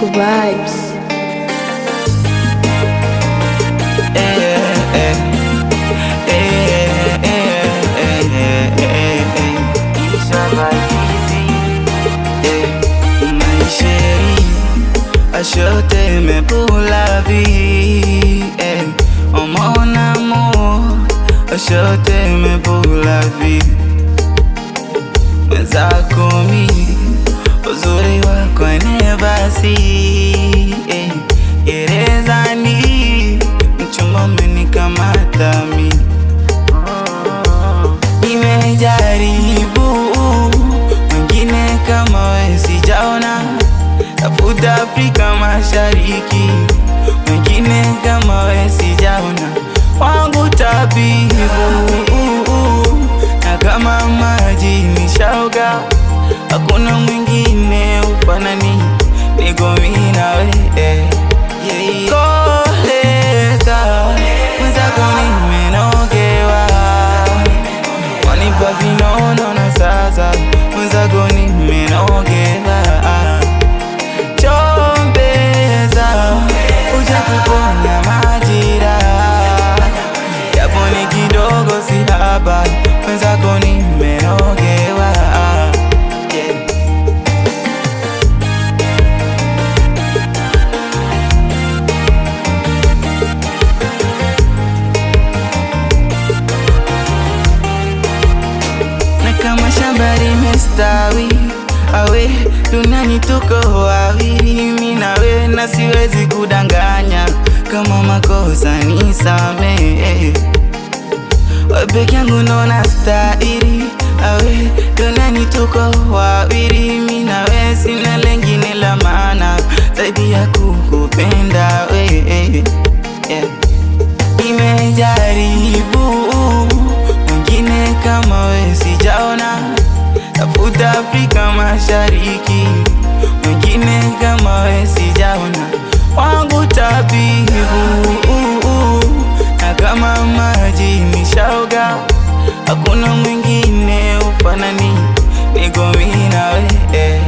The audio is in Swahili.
Cool vibes. Je t'aimais pour la vie, oh mon amour, je t'aimais pour la vie. Mwenzako mimi, uzuri wako nevasi, gerezani, mchumba umenikamata mimi. Nimejaribu mwingine kama wewe sijaona, tafuta Afrika Mashariki, mwingine kama wewe sijaona. Wangu tabibu, na kama maji nishaoga, hakuna mwingine ufanani, niko mimi na wewe. Koleza, mwenzako nimenogewa, wanipa vinono na sasa, mwenzako nimenogewa. Chombeza, uje kuponya majira, japo ni kidogo si haba, mwenzako nimenogewa. Na kama shamba limestawi, awe duniani tuko wawili, mimi na wewe, na siwezi kudanganya, kama makosa nisamehe. Wewe peke yangu ndo nastahili, awe duniani tuko wawili, mimi na wewe, sina lengine la maana zaidi ya kukupenda wewe. Nimejaribu mwingine kama wewe sijaona, tafuta Afrika Mashariki, mwingine kama wewe sijaona. Wangu tabibu, na kama maji nishaoga, hakuna mwingine ufanani, niko mimi na wewe.